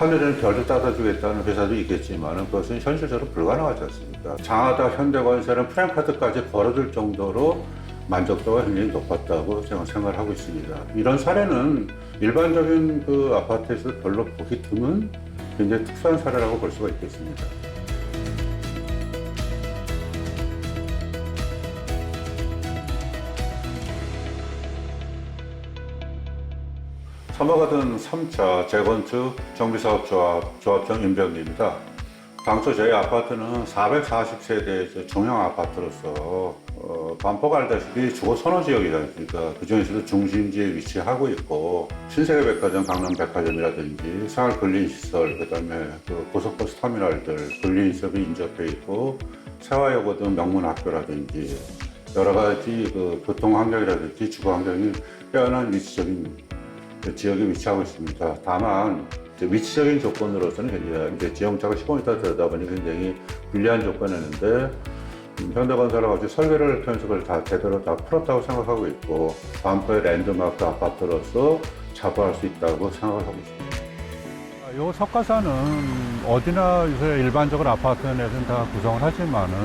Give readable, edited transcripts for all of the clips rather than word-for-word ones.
하늘에는 별을 따다주겠다는 회사도 있겠지만 그것은 현실적으로 불가능하지 않습니까? 장하다 현대건설은 프랜카드까지 걸어줄 정도로 만족도가 굉장히 높았다고 저는 생각을 하고 있습니다. 이런 사례는 일반적인 그 아파트에서 별로 보기 드문 굉장히 특수한 사례라고 볼 수가 있겠습니다. 참여가던 3차 재건축 정비사업조합장 임병기입니다. 당초 저희 아파트는 440세대의 중형 아파트로서 반포가 알다시피 주거 선호 지역이지 않습니까? 그 중에서도 중심지에 위치하고 있고 신세계백화점, 강남백화점이라든지 생활 근린시설, 그다음에 그 고속버스 터미널들, 근린시설이 인접해 있고 세화여고 등 명문 학교라든지 여러 가지 그 교통 환경이라든지 주거 환경이 빼어난 위치적인 지역에 위치하고 있습니다. 다만 위치적인 조건으로서는 이제 지형차가 15m 되다 보니 굉장히 불리한 조건이었는데 현대건설은 어제 설계를 편식을 다 제대로 다 풀었다고 생각하고 있고 반포의 랜드마크 아파트로서 자부할 수 있다고 생각을 하고 있습니다. 이 석가사는 어디나 요새 일반적으로 아파트 내에서는 다 구성을 하지만은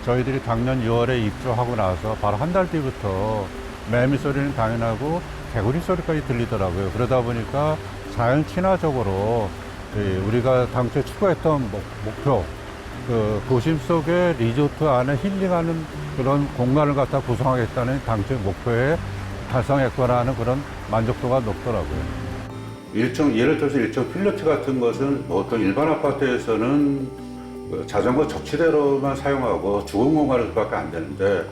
저희들이 작년 6월에 입주하고 나서 바로 한 달 뒤부터 매미 소리는 당연하고 개구리 소리까지 들리더라고요. 그러다 보니까 자연 친화적으로 우리가 당초에 추구했던 목표, 그 도심 속의 리조트 안에 힐링하는 그런 공간을 갖다 구성하겠다는 당초의 목표에 달성했거나 하는 그런 만족도가 높더라고요. 예를 들어서 일종 필로티 같은 것은 보통 일반 아파트에서는 자전거 적치대로만 사용하고 주거 공간으로밖에 안 되는데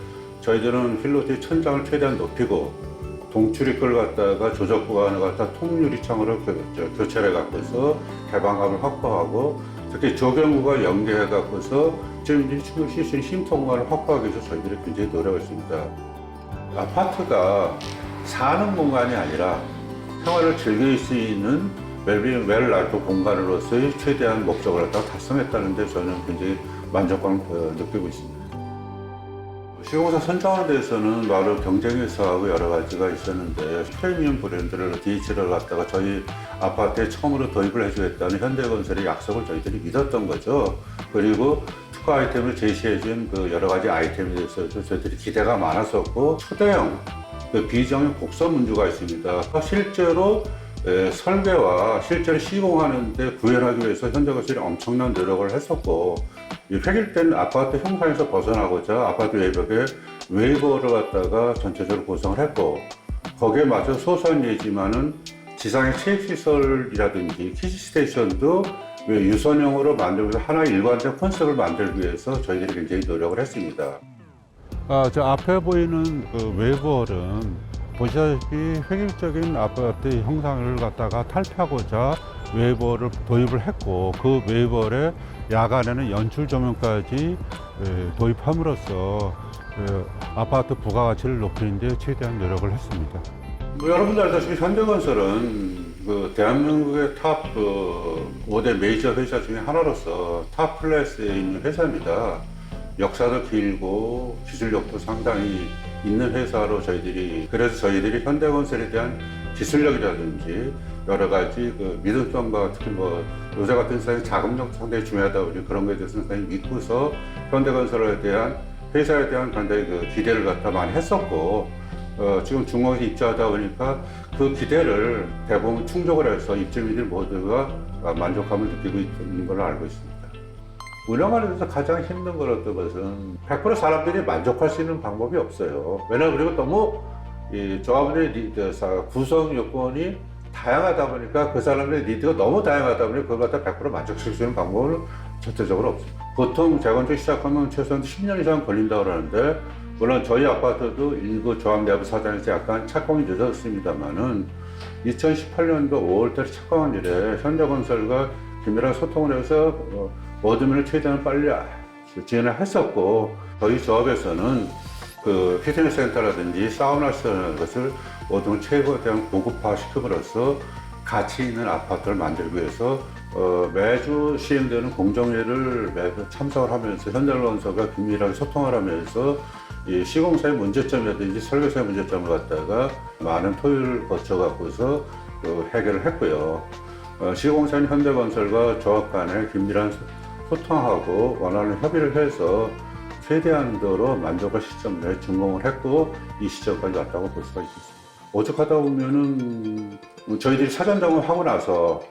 저희들은 필로티 천장을 최대한 높이고 동출입구를 갖다가 조적 구간을 갖다 통유리창으로 교체를 갖고서 개방감을 확보하고 특히 조경구가 연계해 갖고서 지금 충분히 쉴 수 있는 쉼터 공간을 확보하기 위해서 저희들이 굉장히 노력했습니다. 아파트가 사는 공간이 아니라 생활을 즐길 수 있는 웰라이프 공간으로서의 최대한 목적을 갖다가 달성했다는 데 저는 굉장히 만족감을 느끼고 있습니다. 시공사 선정하는 데에서는 바로 경쟁회사하고 여러 가지가 있었는데 프리미엄 브랜드를 DH를 갖다가 저희 아파트에 처음으로 도입을 해주겠다는 현대건설의 약속을 저희들이 믿었던 거죠. 그리고 특화 아이템을 제시해준 그 여러 가지 아이템에 대해서 저희들이 기대가 많았었고 초대형 그 비정형 곡선 문주가 있습니다. 실제로 설계와 실제로 시공하는 데 구현하기 위해서 현대건설이 엄청난 노력을 했었고 이 획일된 아파트 형상에서 벗어나고자 아파트 외벽에 웨이버를 갖다가 전체적으로 구성을 했고 거기에 맞춰 소소한 예지만은 지상의 체육시설이라든지 키즈스테이션도 유선형으로 만들면서 하나의 일관된 컨셉을 만들기 위해서 저희들이 굉장히 노력을 했습니다. 저 앞에 보이는 그 웨이버는 보시다시피 획일적인 아파트 형상을 갖다가 탈피하고자 웨이버를 도입을 했고 그 웨이버에 야간에는 연출 조명까지 도입함으로써 아파트 부가가치를 높이는 데 최대한 노력을 했습니다. 여러분들 알다시피 현대건설은 그 대한민국의 탑 5대 메이저 회사 중에 하나로서 탑 클래스에 있는 회사입니다. 역사도 길고 기술력도 상당히 있는 회사로 그래서 저희들이 현대건설에 대한 기술력이라든지 여러 가지 그 믿음성과 특히 요새 같은 세상에 자금력 상당히 중요하다 보니 그런 거에 대해서 상당히 믿고서 현대건설에 대한 회사에 대한 상당히 그 기대를 갖다 많이 했었고 지금 중공에서 입주하다 보니까 그 기대를 대부분 충족을 해서 입주민들 모두가 만족감을 느끼고 있는 걸로 알고 있습니다. 운영하는 데서 가장 힘든 건 어떤 것은 100% 사람들이 만족할 수 있는 방법이 없어요. 왜냐하면 그리고 너무 이 조합원의 구성 요건이 다양하다 보니까 그 사람의 니드가 너무 다양하다 보니 그걸 갖다 100% 만족시킬 수 있는 방법은 전체적으로 없습니다. 보통 재건축 시작하면 최소한 10년 이상 걸린다고 그러는데 물론 저희 아파트도 일부 조합 내부 사정에서 약간 착공이 늦었습니다만은 2018년도 5월달에 착공한 이래 현대건설과 긴밀한 소통을 해서 모든 면을 최대한 빨리 진행을 했었고 저희 조합에서는 그 피트니스 센터라든지 사우나 시설이라는 것을 모든 최고에 대한 고급화 시킴으로써 가치 있는 아파트를 만들기 위해서 매주 시행되는 공정회를 매주 참석을 하면서 현대건설과 긴밀하게 소통을 하면서 이 시공사의 문제점이라든지 설계사의 문제점을 갖다가 많은 토요일을 거쳐 갖고서 해결을 했고요. 시공사인 현대건설과 조합 간에 긴밀한 소통하고 원하는 협의를 해서 최대한도로 만족할 시점 내에 준공을 했고 이 시점까지 왔다고 볼 수가 있겠습니다. 오죽하다 보면은 저희들이 사전 점검하고 나서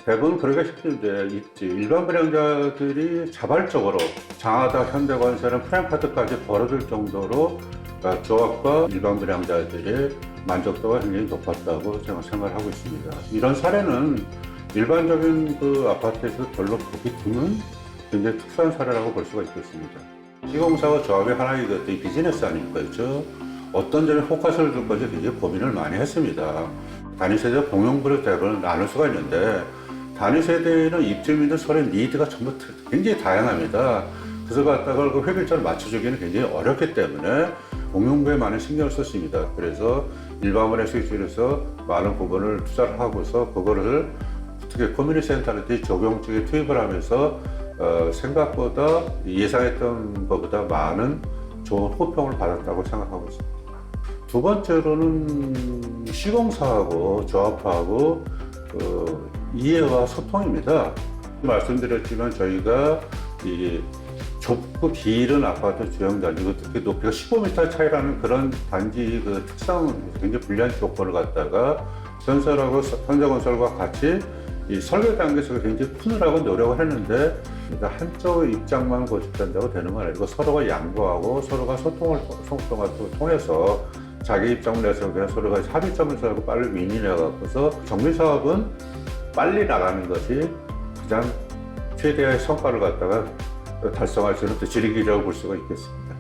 대부분 그러기가 힘든데 일반 분양자들이 자발적으로 장하다 현대건설은 프랜카드까지 걸어줄 정도로 조합과 일반 분양자들의 만족도가 굉장히 높았다고 제가 생각을 하고 있습니다. 이런 사례는 일반적인 그 아파트에서 별로 보기 드문 굉장히 특수한 사례라고 볼 수가 있겠습니다. 시공사와 조합의 하나의 그 비즈니스 아닙니까? 그렇죠? 어떤 점에 포커스를 줄 건지 굉장히 고민을 많이 했습니다. 단위 세대 공용부를 대부분 나눌 수가 있는데 단위 세대에는 입주민들 서로의 니드가 전부 굉장히 다양합니다. 그래서 갖다가 그 회계절을 맞춰주기는 굉장히 어렵기 때문에 공용부에 많은 신경을 썼습니다. 그래서 일반원의 수익률에서 많은 부분을 투자를 하고서 그거를 특히 커뮤니티 센터한테 적용 쪽에 투입을 하면서 생각보다 예상했던 것보다 많은 좋은 호평을 받았다고 생각하고 있습니다. 두 번째로는 시공사하고 조합하고 이해와 소통입니다. 말씀드렸지만 저희가 이 좁고 길은 아파트 주형 단지고 특히 높이가 15m 차이라는 그런 단지 그 특성 굉장히 불리한 조건을 갖다가 현설하고 현대건설과 같이 이 설계 단계에서 굉장히 푸느라고 노력을 했는데 한쪽 입장만 고집한다고 되는 건 아니고 서로가 양보하고 서로가 소통을 통해서 자기 입장을 내서 그냥 서로가 합의점을 세우고 빨리 윈윈해 갖고서 정비 사업은 빨리 나가는 것이 가장 최대의 성과를 갖다가 달성할 수 있는 또 지름길이라고 볼 수가 있겠습니다.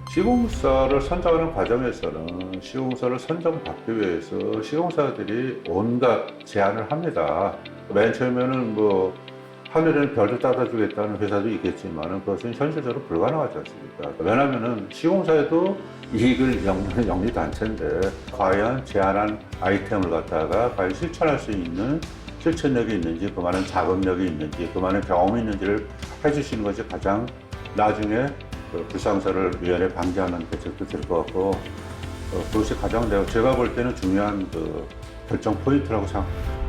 시공사를 선정하는 과정에서는 시공사를 선정받기 위해서 시공사들이 온갖 제안을 합니다. 맨 처음에는 뭐 하늘에는 별도 따다주겠다는 회사도 있겠지만 그것은 현실적으로 불가능하지 않습니까? 왜냐하면 시공사에도 이익을 영리는 영리단체인데 과연 제안한 아이템을 갖다가 과연 실천할 수 있는 실천력이 있는지 그만한 자금력이 있는지 그만한 경험이 있는지를 해주시는 것이 가장 나중에 불상사를 위원회 방지하는 대책도 될 것 같고 그것이 가장 제가 볼 때는 중요한 결정 포인트라고 생각합니다.